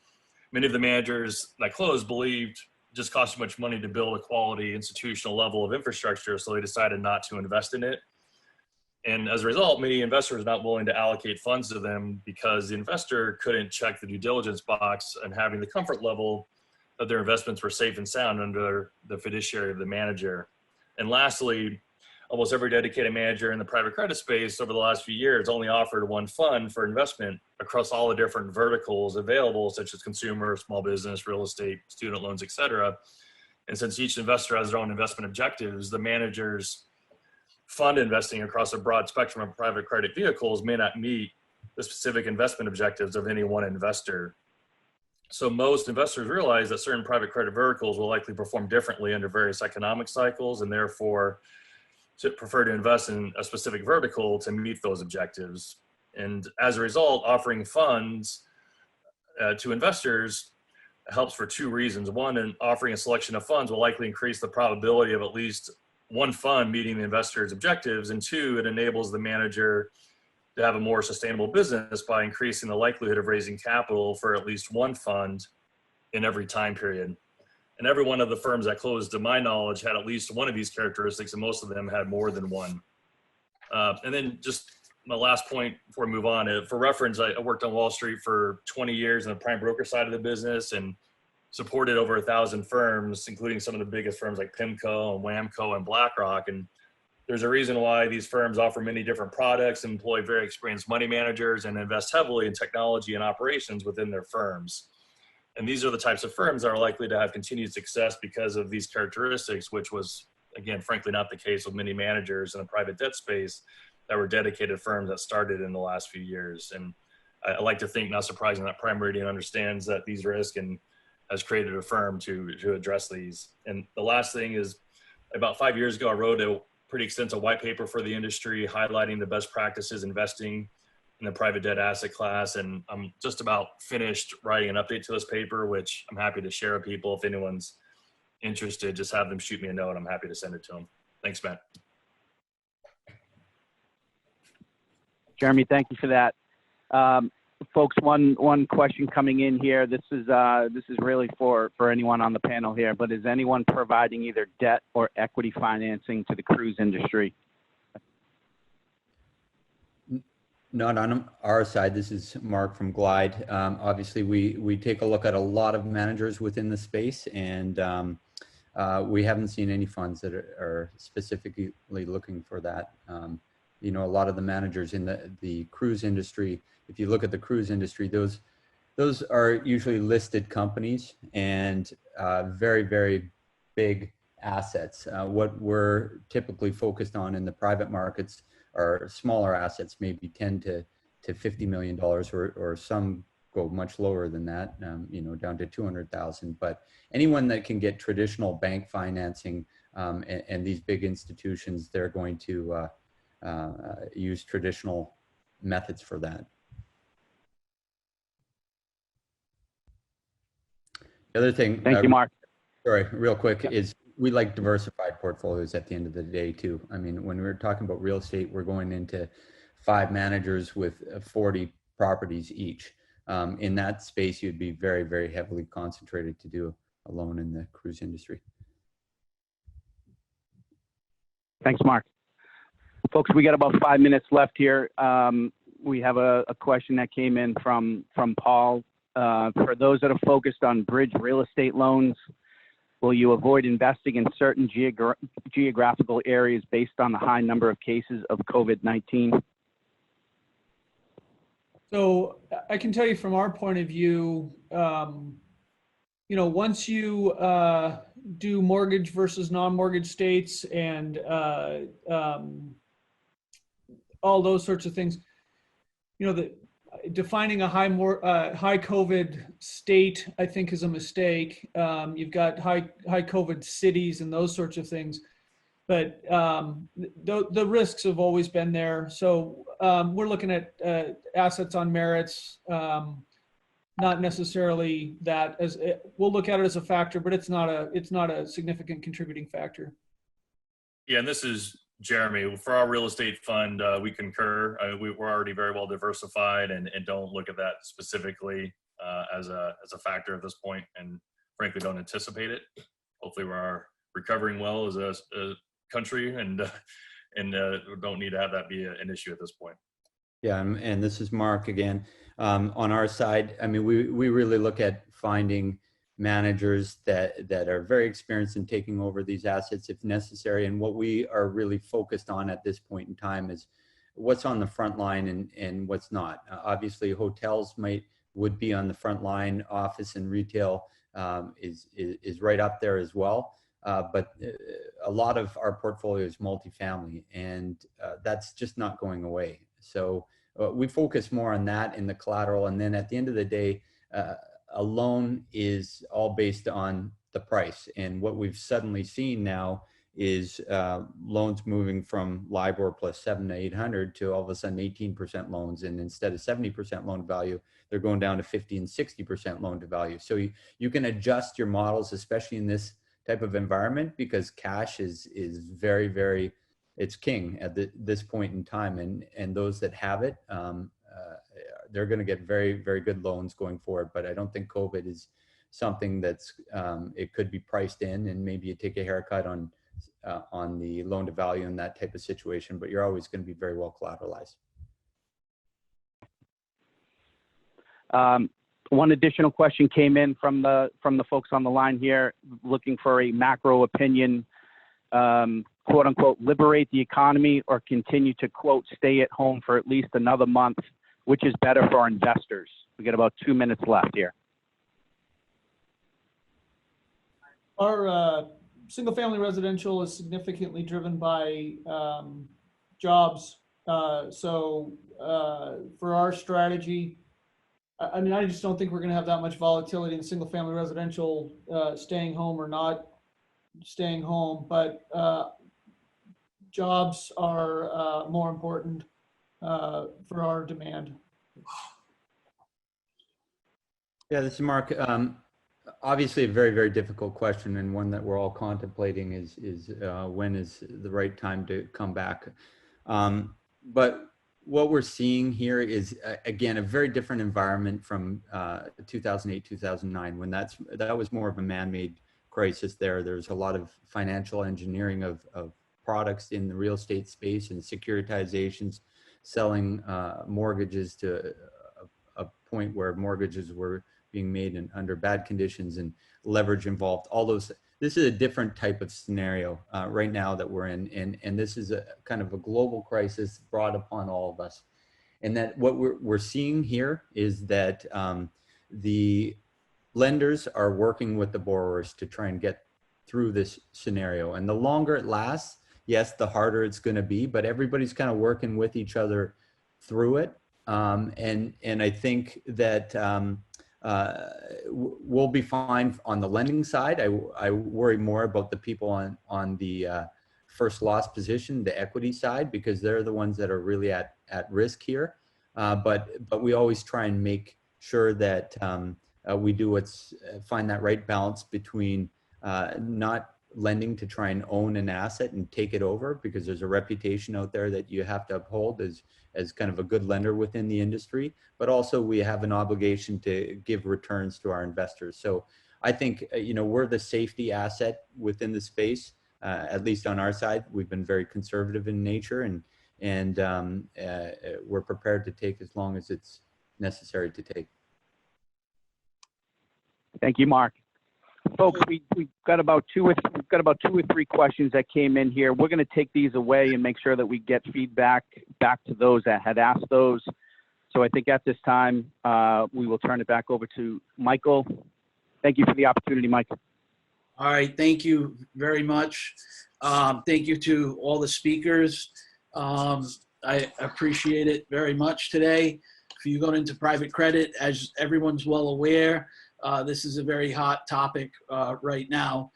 Many of the managers that closed believed it just cost too much money to build a quality institutional level of infrastructure, so they decided not to invest in it. And as a result, many investors are not willing to allocate funds to them because the investor couldn't check the due diligence box and having the comfort level that their investments were safe and sound under the fiduciary of the manager. And lastly, almost every dedicated manager in the private credit space over the last few years only offered one fund for investment across all the different verticals available, such as consumer, small business, real estate, student loans, et cetera. And since each investor has their own investment objectives, the managers fund investing across a broad spectrum of private credit vehicles may not meet the specific investment objectives of any one investor. So most investors realize that certain private credit verticals will likely perform differently under various economic cycles, and therefore prefer to invest in a specific vertical to meet those objectives. And as a result, offering funds to investors helps for two reasons. One, in offering a selection of funds will likely increase the probability of at least one fund meeting the investor's objectives. And two, it enables the manager to have a more sustainable business by increasing the likelihood of raising capital for at least one fund in every time period. And every one of the firms that closed, to my knowledge, had at least one of these characteristics, and most of them had more than one. And then just my last point before we move on, for reference, I worked on Wall Street for 20 years in the prime broker side of the business and supported over 1,000 firms, including some of the biggest firms like PIMCO and WAMCO and BlackRock. And there's a reason why these firms offer many different products, employ very experienced money managers, and invest heavily in technology and operations within their firms. And these are the types of firms that are likely to have continued success because of these characteristics, which was, again, frankly, not the case with many managers in the private debt space that were dedicated firms that started in the last few years. And I like to think, not surprising, that Prime Meridian understands that these risks and has created a firm to address these. And the last thing is, about 5 years ago, I wrote a pretty extensive white paper for the industry highlighting the best practices investing in the private debt asset class. And I'm just about finished writing an update to this paper, which I'm happy to share with people. If anyone's interested, just have them shoot me a note. I'm happy to send it to them. Thanks, Matt. Jeremy, thank you for that. Folks, one question coming in here. This is really for anyone on the panel here, but is anyone providing either debt or equity financing to the cruise industry? Not on our side. This is Mark from Glide. Obviously, we take a look at a lot of managers within the space, and we haven't seen any funds that are specifically looking for that. You know, a lot of the managers in the cruise industry, if you look at the cruise industry, those are usually listed companies and very, very big assets. What we're typically focused on in the private markets are smaller assets, maybe $10 to $50 million, or some go much lower than that, you know, down to 200,000. But anyone that can get traditional bank financing And these big institutions, they're going to use traditional methods for that. The other thing, Thank you, Mark. sorry, real quick, is we like diversified portfolios at the end of the day too. I mean, when we're talking about real estate, we're going into 5 managers with 40 properties each. In that space, you'd be very, very heavily concentrated to do a loan in the cruise industry. Thanks, Mark. Folks, we got about 5 minutes left here. We have a question that came in from Paul. For those that are focused on bridge real estate loans, will you avoid investing in certain geographical areas based on the high number of cases of COVID-19? So I can tell you from our point of view, you know, once you do mortgage versus non-mortgage states and all those sorts of things, you know, defining a high COVID state, I think, is a mistake. You've got high COVID cities and those sorts of things, but the risks have always been there. So we're looking at assets on merits, not necessarily that as we'll look at it as a factor, but it's not a significant contributing factor. Yeah, and this is Jeremy. For our real estate fund, we concur. We're already very well diversified and don't look at that specifically as a factor at this point, and frankly don't anticipate it. Hopefully we're recovering well as a country and don't need to have that be an issue at this point. Yeah, and this is Mark again. On our side, I mean, we really look at finding managers that are very experienced in taking over these assets if necessary. And what we are really focused on at this point in time is what's on the front line and what's not. Obviously, hotels would be on the front line. Office and retail is right up there as well. But a lot of our portfolio is multifamily, and that's just not going away. So we focus more on that in the collateral. And then at the end of the day, a loan is all based on the price. And what we've suddenly seen now is loans moving from LIBOR plus 700 to 800 to all of a sudden 18% loans. And instead of 70% loan to value, they're going down to 50 and 60% loan to value. So you can adjust your models, especially in this type of environment, because cash is very, very, it's king at this point in time. And those that have it, they're going to get very, very good loans going forward. But I don't think COVID is something that's, it could be priced in, and maybe you take a haircut on the loan to value in that type of situation, but you're always going to be very well collateralized. One additional question came in from the folks on the line here, looking for a macro opinion, quote unquote, liberate the economy or continue to, quote, stay at home for at least another month, which is better for our investors? We got about 2 minutes left here. Our single family residential is significantly driven by jobs. So for our strategy, I mean, I just don't think we're going to have that much volatility in single family residential, staying home or not staying home, but jobs are more important for our demand. Yeah, this is Mark. Obviously a very, very difficult question, and one that we're all contemplating is when is the right time to come back. But what we're seeing here is, again, a very different environment from 2008, 2009, when that was more of a man-made crisis there. There's a lot of financial engineering of products in the real estate space and securitizations, selling mortgages to a point where mortgages were being made under bad conditions and leverage involved. All those. This is a different type of scenario right now that we're in, and this is a kind of a global crisis brought upon all of us. And that what we're seeing here is that the lenders are working with the borrowers to try and get through this scenario. And the longer it lasts, yes, the harder it's going to be, but everybody's kind of working with each other through it. And I think that we'll be fine on the lending side. I worry more about the people on the first loss position, the equity side, because they're the ones that are really at risk here. But we always try and make sure that we do find that right balance between not lending to try and own an asset and take it over, because there's a reputation out there that you have to uphold as kind of a good lender within the industry, but also we have an obligation to give returns to our investors. So I think, we're the safety asset within the space, at least on our side. We've been very conservative in nature, and we're prepared to take as long as it's necessary to take. Thank you, Mark. Folks, we've got about two or three questions that came in here. We're going to take these away and make sure that we get feedback back to those that had asked those. So I think at this time, we will turn it back over to Michael. Thank you for the opportunity, Mike. All right, thank you very much. Thank you to all the speakers. I appreciate it very much today. If you go into private credit, as everyone's well aware, this is a very hot topic right now.